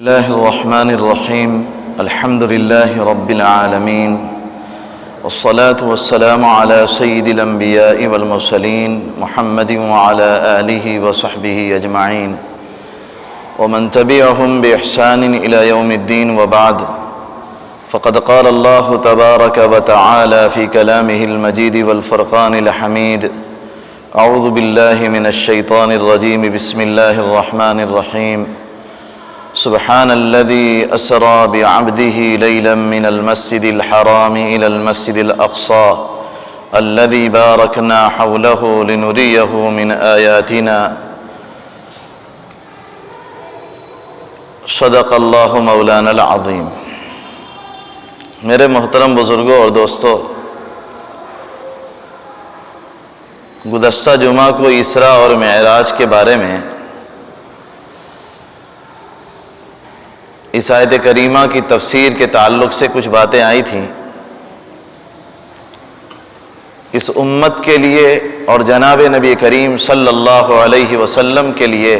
الله الرحمن الرحيم الحمد لله رب العالمين والصلاة والسلام على سيد الأنبياء والمرسلين محمد وعلى آله وصحبه أجمعين ومن تبعهم بإحسان إلى يوم الدين وبعد فقد قال الله تبارك وتعالى في كلامه المجيد والفرقان الحميد أعوذ بالله من الشيطان الرجيم بسم الله الرحمن الرحيم سبحان الذي أسرى بعبده ليلا من المسجد الحرام إلى المسجد الأقصى الذي باركنا حوله لنريه من آياتنا صدق اللہ مولانا العظیم۔ میرے محترم بزرگوں اور دوستوں، گزشتہ جمعہ کو اسراء اور معراج کے بارے میں اس آیت کریمہ کی تفسیر کے تعلق سے کچھ باتیں آئی تھیں۔ اس امت کے لیے اور جناب نبی کریم صلی اللہ علیہ وسلم کے لیے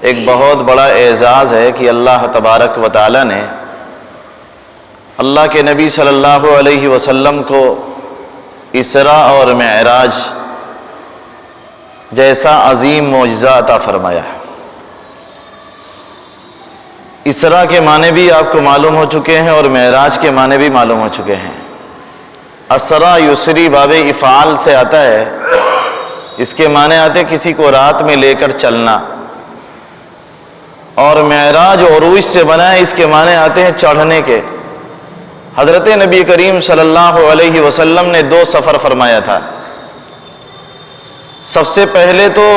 ایک بہت بڑا اعزاز ہے کہ اللہ تبارک و تعالی نے اللہ کے نبی صلی اللہ علیہ وسلم کو اسراء اور معراج جیسا عظیم معجزہ عطا فرمایا۔ اسراء کے معنی بھی آپ کو معلوم ہو چکے ہیں اور معراج کے معنی بھی معلوم ہو چکے ہیں۔ اسرا یسری باب افعال سے آتا ہے، اس کے معنی آتے کسی کو رات میں لے کر چلنا، اور معراج عروج سے بنا ہے، اس کے معنی آتے ہیں چڑھنے کے۔ حضرت نبی کریم صلی اللہ علیہ وسلم نے 2 سفر فرمایا تھا۔ سب سے پہلے تو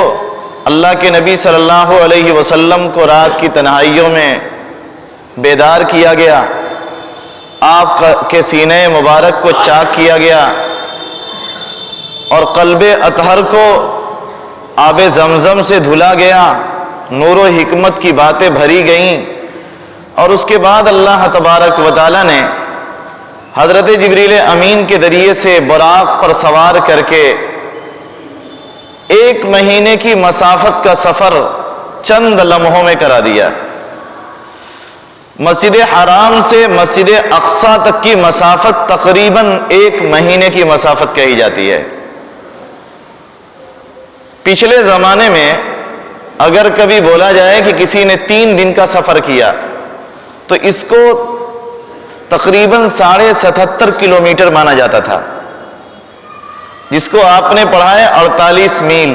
اللہ کے نبی صلی اللہ علیہ وسلم کو رات کی تنہائیوں میں بیدار کیا گیا، آپ کے سینے مبارک کو چاک کیا گیا، اور قلب اطہر کو آب زمزم سے دھلا گیا، نور و حکمت کی باتیں بھری گئیں، اور اس کے بعد اللہ تبارک و تعالی نے حضرت جبریل امین کے ذریعے سے براق پر سوار کر کے 1 مہینے کی مسافت کا سفر چند لمحوں میں کرا دیا۔ مسجد حرام سے مسجد اقصی تک کی مسافت تقریباً 1 مہینے کی مسافت کہی جاتی ہے۔ پچھلے زمانے میں اگر کبھی بولا جائے کہ کسی نے 3 دن کا سفر کیا تو اس کو تقریباً 77.5 کلومیٹر مانا جاتا تھا، جس کو آپ نے پڑھا ہے 48 میل۔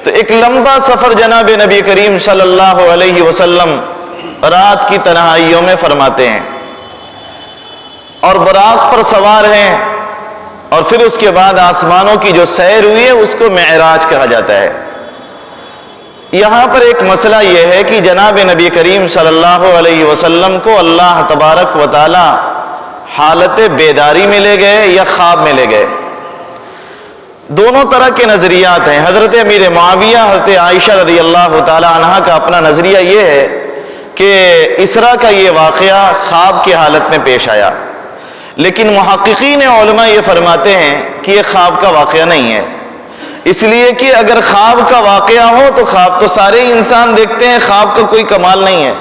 تو ایک لمبا سفر جناب نبی کریم صلی اللہ علیہ وسلم رات کی تنہائیوں میں فرماتے ہیں، اور براق پر سوار ہیں، اور پھر اس کے بعد آسمانوں کی جو سیر ہوئی ہے اس کو معراج کہا جاتا ہے۔ یہاں پر ایک مسئلہ یہ ہے کہ جناب نبی کریم صلی اللہ علیہ وسلم کو اللہ تبارک و تعالی حالت بیداری میں لے گئے یا خواب میں لے گئے؟ دونوں طرح کے نظریات ہیں۔ حضرت امیر معاویہ حضرت عائشہ رضی اللہ تعالی عنہ کا اپنا نظریہ یہ ہے کہ اسراء کا یہ واقعہ خواب کی حالت میں پیش آیا، لیکن محققین علماء یہ فرماتے ہیں کہ یہ خواب کا واقعہ نہیں ہے، اس لیے کہ اگر خواب کا واقعہ ہو تو خواب تو سارے انسان دیکھتے ہیں، خواب کا کوئی کمال نہیں ہے۔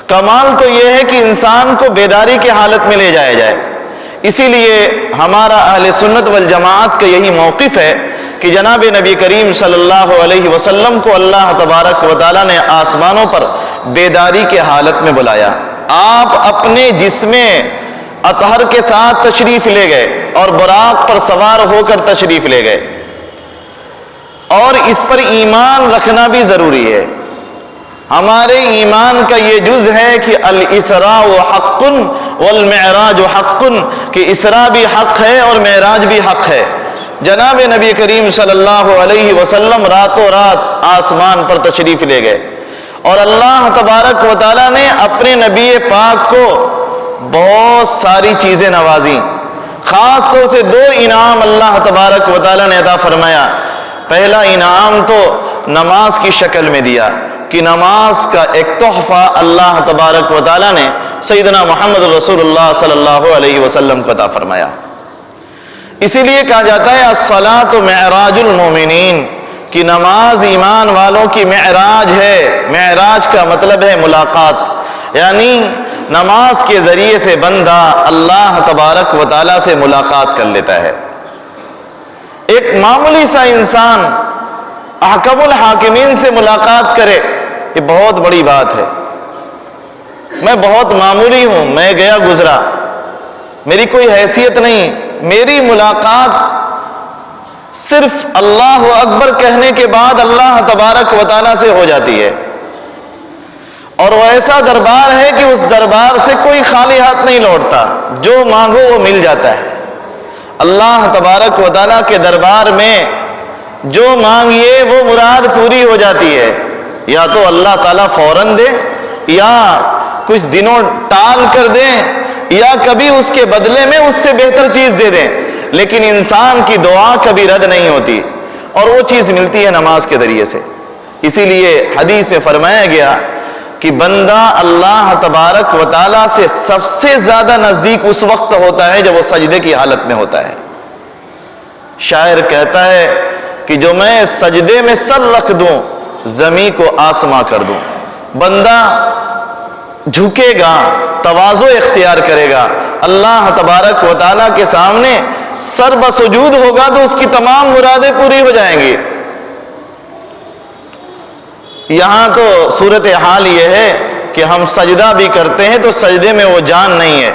کمال تو یہ ہے کہ انسان کو بیداری کی حالت میں لے جایا جائے۔ اسی لیے ہمارا اہل سنت والجماعت کا یہی موقف ہے کہ جناب نبی کریم صلی اللہ علیہ وسلم کو اللہ تبارک و تعالی نے آسمانوں پر بیداری کے حالت میں بلایا۔ آپ اپنے جسم اطہر کے ساتھ تشریف لے گئے اور براق پر سوار ہو کر تشریف لے گئے، اور اس پر ایمان رکھنا بھی ضروری ہے۔ ہمارے ایمان کا یہ جز ہے کہ الاسراء حق والمعراج حق، کہ اسراء بھی حق ہے اور معراج بھی حق ہے۔ جناب نبی کریم صلی اللہ علیہ وسلم راتوں رات آسمان پر تشریف لے گئے، اور اللہ تبارک و تعالی نے اپنے نبی پاک کو بہت ساری چیزیں نوازیں۔ خاص طور سے 2 انعام اللہ تبارک و تعالی نے عطا فرمایا۔ پہلا انعام تو نماز کی شکل میں دیا کہ نماز کا ایک تحفہ اللہ تبارک و تعالی نے سیدنا محمد رسول اللہ صلی اللہ علیہ وسلم کو عطا فرمایا۔ اسی لیے کہا جاتا ہے الصلاۃ معراج المومنین، کہ نماز ایمان والوں کی معراج ہے۔ معراج کا مطلب ہے ملاقات، یعنی نماز کے ذریعے سے بندہ اللہ تبارک و تعالیٰ سے ملاقات کر لیتا ہے۔ ایک معمولی سا انسان احکم الحاکمین سے ملاقات کرے، یہ بہت بڑی بات ہے۔ میں بہت معمولی ہوں، میں گیا گزرا، میری کوئی حیثیت نہیں، میری ملاقات صرف اللہ اکبر کہنے کے بعد اللہ تبارک و تعالیٰ سے ہو جاتی ہے، اور وہ ایسا دربار ہے کہ اس دربار سے کوئی خالی ہاتھ نہیں لوٹتا، جو مانگو وہ مل جاتا ہے۔ اللہ تبارک و تعالیٰ کے دربار میں جو مانگیے وہ مراد پوری ہو جاتی ہے، یا تو اللہ تعالیٰ فوراً دے، یا کچھ دنوں ٹال کر دیں، یا کبھی اس کے بدلے میں اس سے بہتر چیز دے دیں، لیکن انسان کی دعا کبھی رد نہیں ہوتی، اور وہ چیز ملتی ہے نماز کے ذریعے سے۔ اسی لیے حدیث میں فرمایا گیا کہ بندہ اللہ تبارک و تعالیٰ سے سب سے زیادہ نزدیک اس وقت ہوتا ہے جب وہ سجدے کی حالت میں ہوتا ہے۔ شاعر کہتا ہے کہ جو میں سجدے میں سر رکھ دوں، زمین کو آسماں کر دوں۔ بندہ جھکے گا، تواضع اختیار کرے گا، اللہ تبارک و تعالیٰ کے سامنے سر بسجود ہوگا تو اس کی تمام مرادیں پوری ہو جائیں گی۔ یہاں تو صورتحال یہ ہے کہ ہم سجدہ بھی کرتے ہیں تو سجدے میں وہ جان نہیں ہے،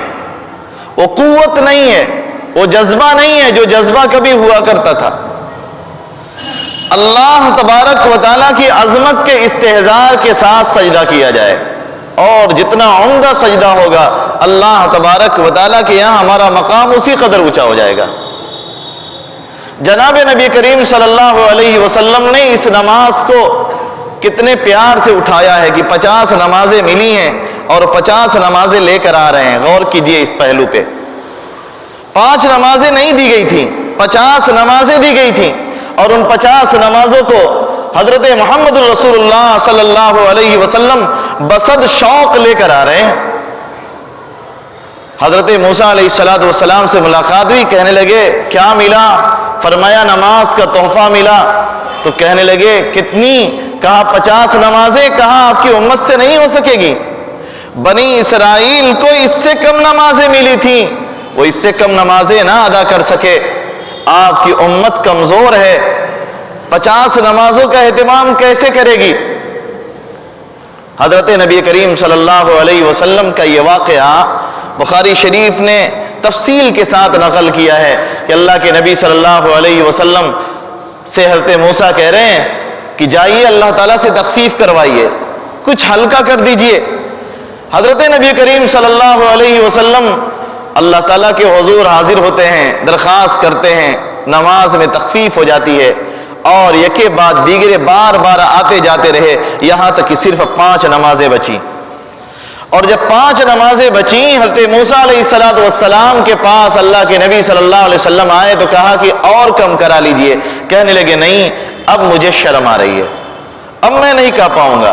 وہ قوت نہیں ہے، وہ جذبہ نہیں ہے جو جذبہ کبھی ہوا کرتا تھا۔ اللہ تبارک و تعالیٰ کی عظمت کے استحضار کے ساتھ سجدہ کیا جائے، اور جتنا عمدہ سجدہ ہوگا اللہ تبارک و تعالیٰ کے یہاں ہمارا مقام اسی قدر اونچا ہو جائے گا۔ جناب نبی کریم صلی اللہ علیہ وسلم نے اس نماز کو کتنے پیار سے اٹھایا ہے کہ 50 نمازیں ملی ہیں اور 50 نمازیں لے کر آ رہے ہیں۔ غور کیجئے اس پہلو پہ، 5 نمازیں نہیں دی گئی تھیں، 50 نمازیں دی گئی تھیں، اور ان 50 نمازوں کو حضرت محمد رسول اللہ صلی اللہ علیہ وسلم بصد شوق لے کر آ رہے ہیں۔ حضرت موسیٰ علیہ السلام سے ملاقات ہوئی، کہنے لگے کیا ملا؟ فرمایا نماز کا تحفہ ملا۔ تو کہنے لگے کتنی؟ کہا 50 نمازیں۔ کہا آپ کی امت سے نہیں ہو سکے گی، بنی اسرائیل کو اس سے کم نمازیں ملی تھیں، وہ اس سے کم نمازیں نہ ادا کر سکے، آپ کی امت کمزور ہے، 50 نمازوں کا اہتمام کیسے کرے گی؟ حضرت نبی کریم صلی اللہ علیہ وسلم کا یہ واقعہ بخاری شریف نے تفصیل کے ساتھ نقل کیا ہے کہ اللہ کے نبی صلی اللہ علیہ وسلم سے حضرت موسیٰ کہہ رہے ہیں کہ جائیے اللہ تعالیٰ سے تخفیف کروائیے، کچھ ہلکا کر دیجئے۔ حضرت نبی کریم صلی اللہ علیہ وسلم اللہ تعالیٰ کے حضور حاضر ہوتے ہیں، درخواست کرتے ہیں، نماز میں تخفیف ہو جاتی ہے، اور یکے بعد دیگرے بار بار آتے جاتے رہے، یہاں تک کہ صرف 5 نمازیں بچیں۔ اور جب 5 نمازیں بچیں، حضرت موسیٰ علیہ السلام کے پاس اللہ کے نبی صلی اللہ علیہ وسلم آئے تو کہا کہ اور کم کرا لیجئے۔ کہنے لگے نہیں، اب مجھے شرم آ رہی ہے، اب میں نہیں کہہ پاؤں گا۔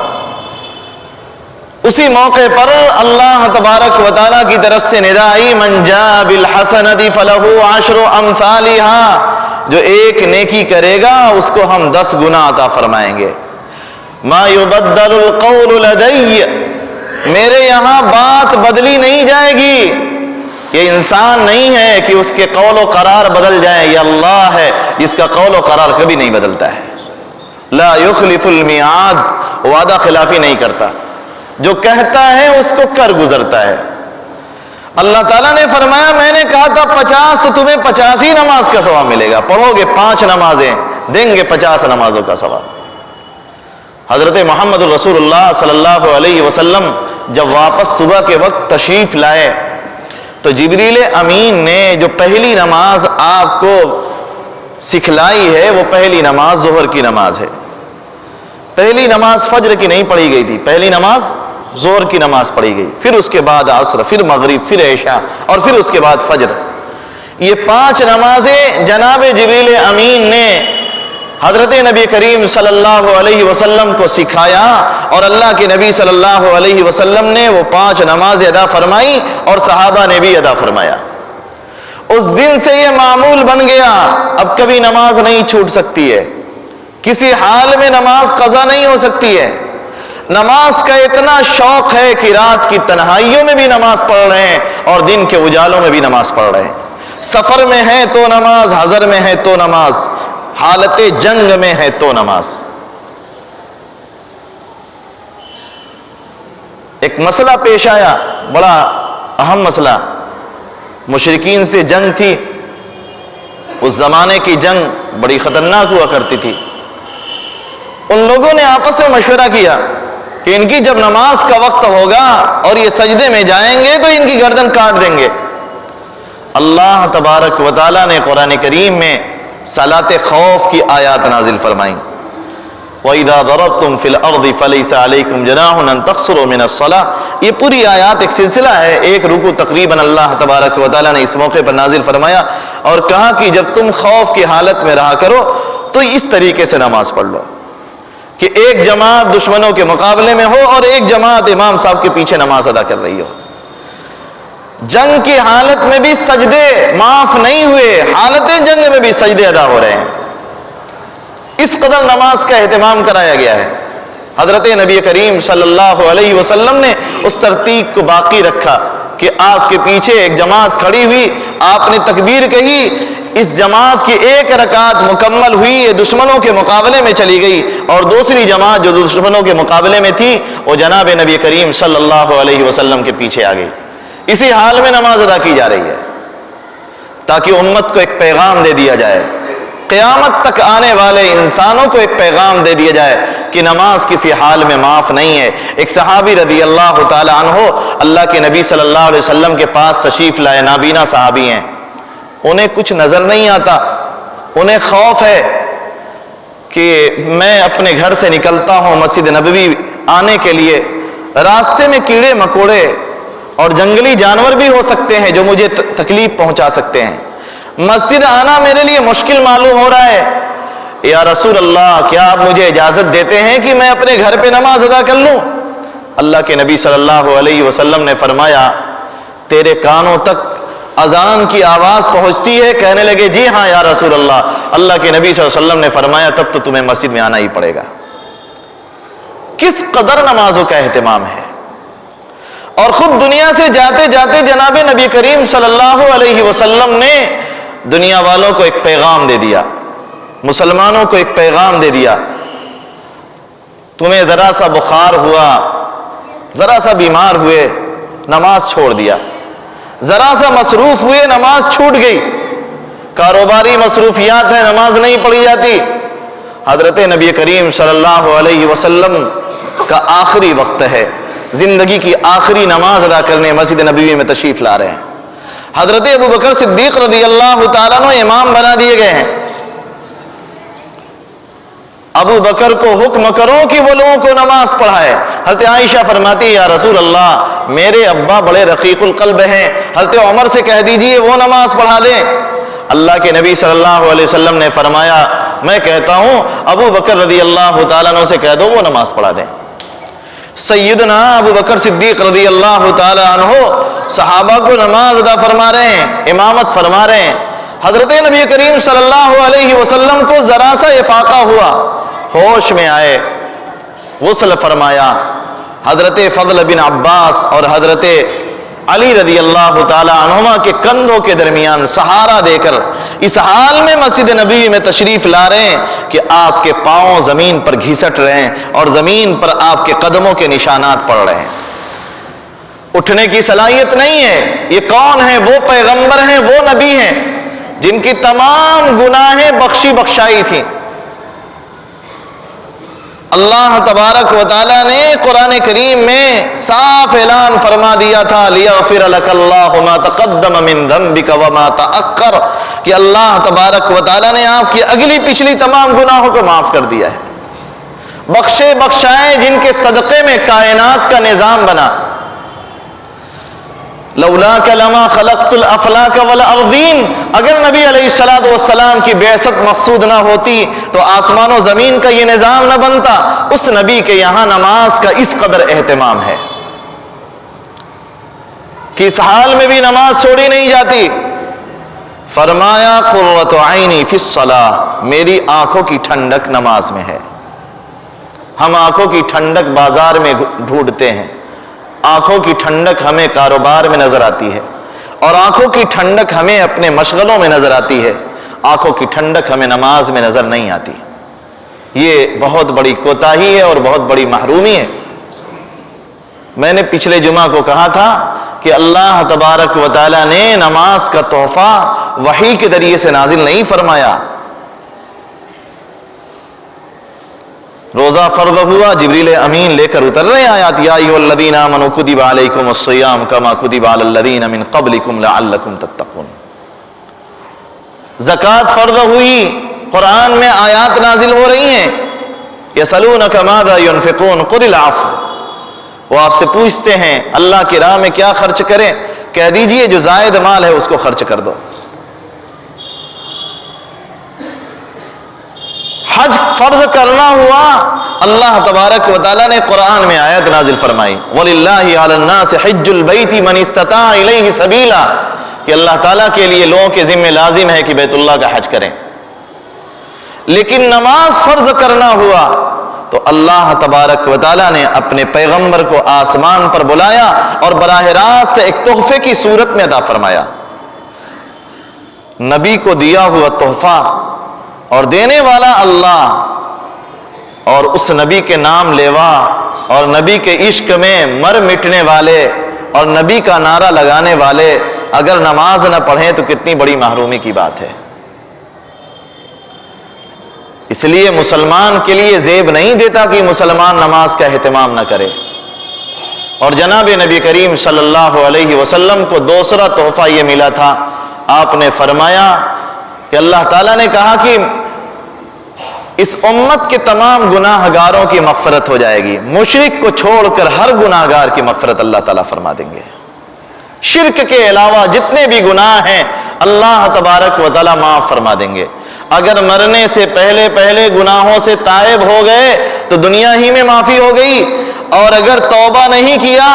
اسی موقع پر اللہ تبارک و تعالیٰ کی طرف سے ندا آئی، من جاء بالحسنۃ فلہ 10 امثالھا، جو ایک نیکی کرے گا اس کو ہم 10 گنا عطا فرمائیں گے۔ ما یبدل القول لدی، میرے یہاں بات بدلی نہیں جائے گی۔ یہ انسان نہیں ہے کہ اس کے قول و قرار بدل جائیں، یہ اللہ ہے جس کا قول و قرار کبھی نہیں بدلتا ہے۔ لا یخلف المیعاد، وعدہ خلافی نہیں کرتا، جو کہتا ہے اس کو کر گزرتا ہے۔ اللہ تعالیٰ نے فرمایا میں نے کہا تھا 50 تو تمہیں 50 ہی نماز کا ثواب ملے گا، پڑھو گے 5 نمازیں دیں گے 50 نمازوں کا ثواب۔ حضرت محمد رسول اللہ صلی اللہ علیہ وسلم جب واپس صبح کے وقت تشریف لائے تو جبریل امین نے جو پہلی نماز آپ کو سکھلائی ہے وہ پہلی نماز ظہر کی نماز ہے۔ پہلی نماز فجر کی نہیں پڑھی گئی تھی، پہلی نماز ظہر کی نماز پڑھی گئی، پھر اس کے بعد عصر، پھر مغرب، پھر عشاء، اور پھر اس کے بعد فجر۔ یہ 5 نمازیں جناب جبریل امین نے حضرت نبی کریم صلی اللہ علیہ وسلم کو سکھایا، اور اللہ کے نبی صلی اللہ علیہ وسلم نے وہ 5 نمازیں ادا فرمائی اور صحابہ نے بھی ادا فرمایا۔ اس دن سے یہ معمول بن گیا، اب کبھی نماز نہیں چھوٹ سکتی ہے۔ کسی حال میں نماز قضا نہیں ہو سکتی ہے. نماز کا اتنا شوق ہے کہ رات کی تنہائیوں میں بھی نماز پڑھ رہے ہیں اور دن کے اجالوں میں بھی نماز پڑھ رہے ہیں. سفر میں ہے تو نماز، حضر میں ہے تو نماز، حالت جنگ میں ہے تو نماز. ایک مسئلہ پیش آیا، بڑا اہم مسئلہ. مشرکین سے جنگ تھی. اس زمانے کی جنگ بڑی خطرناک ہوا کرتی تھی. ان لوگوں نے آپس میں مشورہ کیا کہ ان کی جب نماز کا وقت ہوگا اور یہ سجدے میں جائیں گے تو ان کی گردن کاٹ دیں گے. اللہ تبارک و تعالیٰ نے قرآن کریم میں صلاۃ خوف کی آیات نازل فرمائیں. وَإِذَا ضَرَبْتُمْ فِي الْأَرْضِ فَلَيْسَ عَلَيْكُمْ جُنَاحٌ أَن تَقْصُرُوا مِنَ الصَّلَاةِ. یہ پوری آیات ایک سلسلہ ہے، ایک رکوع تقریباً اللہ تبارک و تعالیٰ نے اس موقع پر نازل فرمایا اور کہا کہ جب تم خوف کی حالت میں رہا کرو تو اس طریقے سے نماز پڑھ لو کہ ایک جماعت دشمنوں کے مقابلے میں ہو اور ایک جماعت امام صاحب کے پیچھے نماز ادا کر رہی ہو. جنگ کی حالت میں بھی سجدے معاف نہیں ہوئے، حالت جنگ میں بھی سجدے ادا ہو رہے ہیں. اس قدر نماز کا اہتمام کرایا گیا ہے. حضرت نبی کریم صلی اللہ علیہ وسلم نے اس ترتیب کو باقی رکھا کہ آپ کے پیچھے ایک جماعت کھڑی ہوئی، آپ نے تکبیر کہی، اس جماعت کی ایک رکعت مکمل ہوئی، یہ دشمنوں کے مقابلے میں چلی گئی اور دوسری جماعت جو دشمنوں کے مقابلے میں تھی وہ جناب نبی کریم صلی اللہ علیہ وسلم کے پیچھے آ گئی. اسی حال میں نماز ادا کی جا رہی ہے تاکہ امت کو ایک پیغام دے دیا جائے، قیامت تک آنے والے انسانوں کو ایک پیغام دے دیا جائے کہ نماز کسی حال میں معاف نہیں ہے. ایک صحابی رضی اللہ تعالی عنہ اللہ کے نبی صلی اللہ علیہ وسلم کے پاس تشریف لائے. نابینا صحابی ہیں، انہیں کچھ نظر نہیں آتا. انہیں خوف ہے کہ میں اپنے گھر سے نکلتا ہوں مسجد نبوی آنے کے لیے، راستے میں کیڑے مکوڑے اور جنگلی جانور بھی ہو سکتے ہیں جو مجھے تکلیف پہنچا سکتے ہیں. مسجد آنا میرے لیے مشکل معلوم ہو رہا ہے. یا رسول اللہ، کیا آپ مجھے اجازت دیتے ہیں کہ میں اپنے گھر پہ نماز ادا کر لوں؟ اللہ کے نبی صلی اللہ علیہ وسلم نے فرمایا تیرے کانوں تک اذان کی آواز پہنچتی ہے؟ کہنے لگے جی ہاں یا رسول اللہ. اللہ کے نبی صلی اللہ علیہ وسلم نے فرمایا تب تو تمہیں مسجد میں آنا ہی پڑے گا. کس قدر نمازوں کا اہتمام ہے. اور خود دنیا سے جاتے جاتے جناب نبی کریم صلی اللہ علیہ وسلم نے دنیا والوں کو ایک پیغام دے دیا، مسلمانوں کو ایک پیغام دے دیا. تمہیں ذرا سا بخار ہوا، ذرا سا بیمار ہوئے، نماز چھوڑ دیا. ذرا سا مصروف ہوئے، نماز چھوٹ گئی. کاروباری مصروفیات ہیں، نماز نہیں پڑھی جاتی. حضرت نبی کریم صلی اللہ علیہ وسلم کا آخری وقت ہے، زندگی کی آخری نماز ادا کرنے مسجد نبوی میں تشریف لا رہے ہیں. حضرت ابو بکر صدیق رضی اللہ تعالیٰ عنہ امام بنا دیے گئے ہیں. ابو بکر کو حکم کرو کہ وہ لوگوں کو نماز پڑھائے. حضرت عائشہ فرماتی یا رسول اللہ میرے ابا بڑے رقیق القلب ہیں، حضرت عمر سے کہہ دیجئے وہ نماز پڑھا دیں. اللہ کے نبی صلی اللہ علیہ وسلم نے فرمایا میں کہتا ہوں ابو بکر رضی اللہ تعالیٰ عنہ سے کہہ دو وہ نماز پڑھا دیں. سیدنا ابو بکر صدیق رضی اللہ تعالیٰ عنہ صحابہ کو نماز ادا فرما رہے ہیں، امامت فرما رہے ہیں. حضرت نبی کریم صلی اللہ علیہ وسلم کو ذرا سا افاقہ ہوا، ہوش میں آئے، غسل فرمایا. حضرت فضل بن عباس اور حضرت علی رضی اللہ تعالی عنہما کے کندھوں کے درمیان سہارا دے کر اس حال میں مسجد نبوی میں تشریف لا رہے ہیں کہ آپ کے پاؤں زمین پر گھسٹ رہے ہیں اور زمین پر آپ کے قدموں کے نشانات پڑ رہے ہیں. اٹھنے کی صلاحیت نہیں ہے. یہ کون ہے؟ وہ پیغمبر ہیں، وہ نبی ہیں جن کی تمام گناہیں بخشائی تھیں. اللہ تبارک و تعالیٰ نے قرآن کریم میں صاف اعلان فرما دیا تھا لِيَغْفِرَ لَكَ اللَّهُ مَا تَقَدَّمَ مِن ذَنبِكَ وَمَا تَأَخَّرَ کہ اللہ تبارک و تعالیٰ نے آپ کی اگلی پچھلی تمام گناہوں کو معاف کر دیا ہے. بخشائے جن کے صدقے میں کائنات کا نظام بنا. لولاک لما خلقت الافلاک والارضین، اگر نبی علیہ الصلوۃ والسلام کی بعثت مقصود نہ ہوتی تو آسمان و زمین کا یہ نظام نہ بنتا. اس نبی کے یہاں نماز کا اس قدر اہتمام ہے کہ اس حال میں بھی نماز چھوڑی نہیں جاتی. فرمایا قرۃ عینی فی الصلاۃ، میری آنکھوں کی ٹھنڈک نماز میں ہے۔ ہم آنکھوں کی ٹھنڈک بازار میں ڈھونڈتے ہیں، آنکھوں کی ٹھنڈک ہمیں کاروبار میں نظر آتی ہے، اور آنکھوں کی ٹھنڈک ہمیں اپنے مشغلوں میں نظر آتی ہے، آنکھوں کی ٹھنڈک ہمیں نماز میں نظر نہیں آتی۔ یہ بہت بڑی کوتاہی ہے اور بہت بڑی محرومی ہے۔ میں نے پچھلے جمعہ کو کہا تھا کہ اللہ تبارک و تعالیٰ نے نماز کا تحفہ وحی کے ذریعے سے نازل نہیں فرمایا۔ روزہ فرض ہوا، جبریل امین لے کر اتر رہے آیات، یا ایھا الذین آمنوا کتب علیکم الصیام کما کتب علی الذین من قبلکم لعلکم تتقون۔ زکوٰۃ فرض ہوئی، قرآن میں آیات نازل ہو رہی ہیں، یسألونک ماذا ینفقون قل العفو، وہ آپ سے پوچھتے ہیں اللہ کی راہ میں کیا خرچ کریں، کہہ دیجئے جو زائد مال ہے اس کو خرچ کر دو۔ حج فرض کرنا ہوا، اللہ تبارک و تعالیٰ نے قرآن میں آیت نازل فرمائی، وَلِلَّهِ عَلَى النَّاسِ حِجُّ الْبَيْتِ مَنِ اسْتَطَاعَ إِلَيْهِ سَبِيلًا، کہ اللہ تعالیٰ کے لیے لوگوں کے ذمہ لازم ہے کہ بیت اللہ کا حج کریں۔ لیکن نماز فرض کرنا ہوا تو اللہ تبارک و تعالیٰ نے اپنے پیغمبر کو آسمان پر بلایا اور براہ راست ایک تحفے کی صورت میں عطا فرمایا۔ نبی کو دیا ہوا تحفہ اور دینے والا اللہ، اور اس نبی کے نام لیوا اور نبی کے عشق میں مر مٹنے والے اور نبی کا نعرہ لگانے والے اگر نماز نہ پڑھیں تو کتنی بڑی محرومی کی بات ہے۔ اس لیے مسلمان کے لیے زیب نہیں دیتا کہ مسلمان نماز کا اہتمام نہ کرے۔ اور جناب نبی کریم صلی اللہ علیہ وسلم کو دوسرا تحفہ یہ ملا تھا، آپ نے فرمایا کہ اللہ تعالیٰ نے کہا کہ اس امت کے تمام گناہ گاروں کی مغفرت ہو جائے گی، مشرک کو چھوڑ کر ہر گناہ گار کی مغفرت اللہ تعالیٰ فرما دیں گے۔ شرک کے علاوہ جتنے بھی گناہ ہیں اللہ تبارک و تعالیٰ معاف فرما دیں گے۔ اگر مرنے سے پہلے گناہوں سے تائب ہو گئے تو دنیا ہی میں معافی ہو گئی، اور اگر توبہ نہیں کیا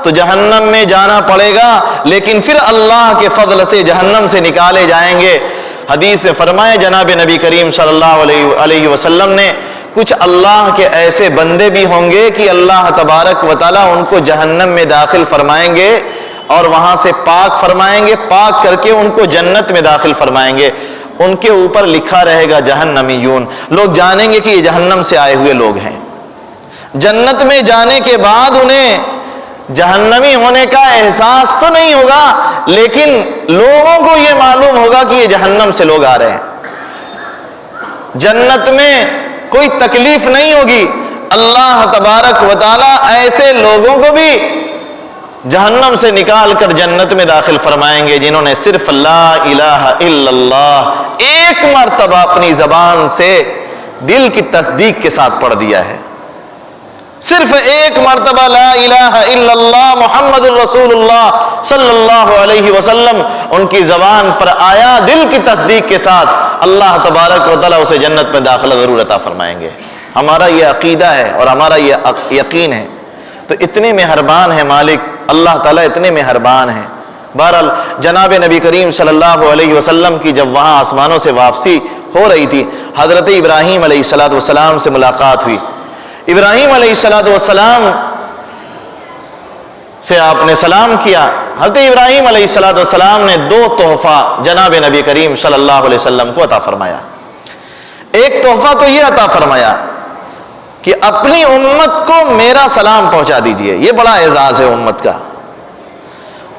تو جہنم میں جانا پڑے گا، لیکن پھر اللہ کے فضل سے جہنم سے نکالے جائیں گے۔ حدیث سے فرمائے جناب نبی کریم صلی اللہ علیہ وسلم نے، کچھ اللہ کے ایسے بندے بھی ہوں گے کہ اللہ تبارک و تعالیٰ ان کو جہنم میں داخل فرمائیں گے اور وہاں سے پاک فرمائیں گے، پاک کر کے ان کو جنت میں داخل فرمائیں گے۔ ان کے اوپر لکھا رہے گا جہنمیون، لوگ جانیں گے کہ یہ جہنم سے آئے ہوئے لوگ ہیں۔ جنت میں جانے کے بعد انہیں جہنمی ہونے کا احساس تو نہیں ہوگا، لیکن لوگوں کو یہ معلوم ہوگا کہ یہ جہنم سے لوگ آ رہے ہیں۔ جنت میں کوئی تکلیف نہیں ہوگی، اللہ تبارک و تعالیٰ ایسے لوگوں کو بھی جہنم سے نکال کر جنت میں داخل فرمائیں گے جنہوں نے صرف لا الہ الا اللہ ایک مرتبہ اپنی زبان سے دل کی تصدیق کے ساتھ پڑھ دیا ہے۔ صرف ایک مرتبہ لا الہ الا اللہ محمد الرسول اللہ صلی اللہ علیہ وسلم ان کی زبان پر آیا، دل کی تصدیق کے ساتھ اللہ تبارک و تعالیٰ اسے جنت میں داخلہ ضرور عطا فرمائیں گے۔ ہمارا یہ عقیدہ ہے اور ہمارا یہ یقین ہے۔ تو اتنے مہربان ہے مالک، اللہ تعالیٰ اتنے مہربان ہیں۔ بہرحال جناب نبی کریم صلی اللہ علیہ وسلم کی جب وہاں آسمانوں سے واپسی ہو رہی تھی، حضرت ابراہیم علیہ السلام سے ملاقات ہوئی۔ ابراہیم علیہ السلام سے آپ نے سلام کیا۔ حضرت ابراہیم علیہ السلام نے دو تحفہ جناب نبی کریم صلی اللہ علیہ وسلم کو عطا فرمایا۔ ایک تحفہ تو یہ عطا فرمایا کہ اپنی امت کو میرا سلام پہنچا دیجئے، یہ بڑا اعزاز ہے امت کا۔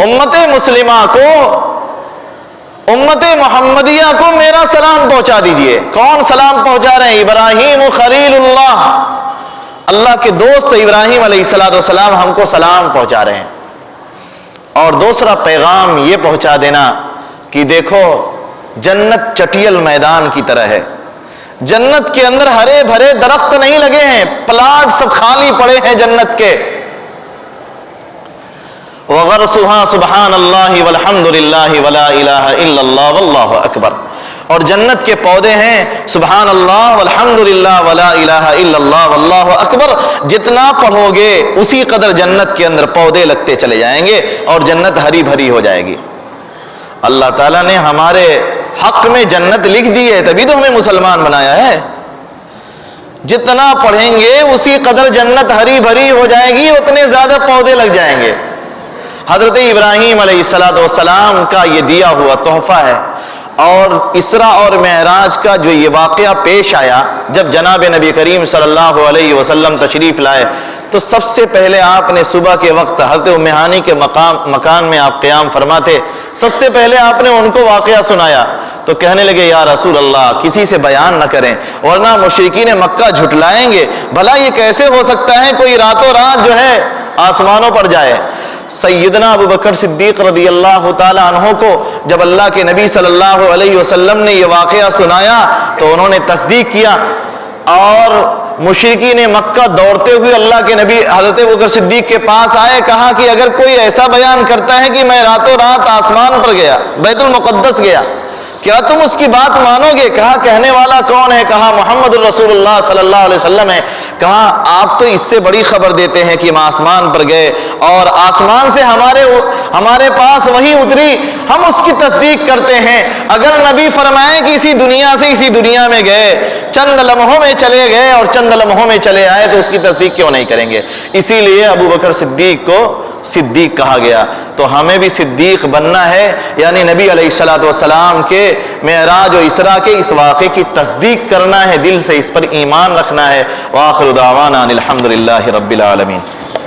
امت مسلمہ کو، امت محمدیہ کو میرا سلام پہنچا دیجئے۔ کون سلام پہنچا رہے ہیں؟ ابراہیم خلیل اللہ، اللہ کے دوست ابراہیم علیہ السلام ہم کو سلام پہنچا رہے ہیں۔ اور دوسرا پیغام یہ پہنچا دینا کہ دیکھو جنت چٹیل میدان کی طرح ہے، جنت کے اندر ہرے بھرے درخت نہیں لگے ہیں، پلاٹ سب خالی پڑے ہیں جنت کے۔ وَغَرْسُهَا سُبْحَانَ اللَّهِ وَالْحَمْدُ لِلَّهِ وَلَا إِلَهَ إِلَّا اللَّهُ وَاللَّهُ أَكْبَرُ، اور جنت کے پودے ہیں سبحان اللہ والحمد للہ ولا الہ الا اللہ واللہ اکبر، جتنا پڑھو گے اسی قدر جنت کے اندر پودے لگتے چلے جائیں گے اور جنت ہری بھری ہو جائے گی۔ اللہ تعالیٰ نے ہمارے حق میں جنت لکھ دی ہے، تبھی تو ہمیں مسلمان بنایا ہے۔ جتنا پڑھیں گے اسی قدر جنت ہری بھری ہو جائے گی، اتنے زیادہ پودے لگ جائیں گے۔ حضرت ابراہیم علیہ السلام کا یہ دیا ہوا تحفہ ہے۔ اور اسراء اور معراج کا جو یہ واقعہ پیش آیا، جب جناب نبی کریم صلی اللہ علیہ وسلم تشریف لائے تو سب سے پہلے آپ نے صبح کے وقت حضرت ام ہانی کے مکان میں آپ قیام فرماتے، سب سے پہلے آپ نے ان کو واقعہ سنایا تو کہنے لگے یا رسول اللہ کسی سے بیان نہ کریں ورنہ مشرکین مکہ جھٹلائیں گے، بھلا یہ کیسے ہو سکتا ہے کوئی راتوں رات جو ہے آسمانوں پر جائے۔ سیدنا ابو بکر صدیق رضی اللہ تعالی عنہ کو جب اللہ کے نبی صلی اللہ علیہ وسلم نے یہ واقعہ سنایا تو انہوں نے تصدیق کیا، اور مشرکین مکہ دوڑتے ہوئے اللہ کے نبی حضرت ابو بکر صدیق کے پاس آئے، کہا کہ اگر کوئی ایسا بیان کرتا ہے کہ میں راتوں رات آسمان پر گیا، بیت المقدس گیا، کیا تم اس کی بات مانو گے؟ کہا کہنے والا کون ہے؟ کہا محمد الرسول اللہ صلی اللہ علیہ وسلم ہے۔ کہا آپ تو اس سے بڑی خبر دیتے ہیں کہ ہم آسمان پر گئے اور آسمان سے ہمارے پاس وہی اتری، ہم اس کی تصدیق کرتے ہیں۔ اگر نبی فرمائے کہ اسی دنیا سے اسی دنیا میں گئے، چند لمحوں میں چلے گئے اور چند لمحوں میں چلے آئے، تو اس کی تصدیق کیوں نہیں کریں گے؟ اسی لیے ابو بکر صدیق کو صدیق کہا گیا۔ تو ہمیں بھی صدیق بننا ہے، یعنی نبی علیہ السلام کے معراج و اسراء کے اس واقعے کی تصدیق کرنا ہے، دل سے اس پر ایمان رکھنا ہے۔ وآخر دعوانا الحمدللہ رب العالمین۔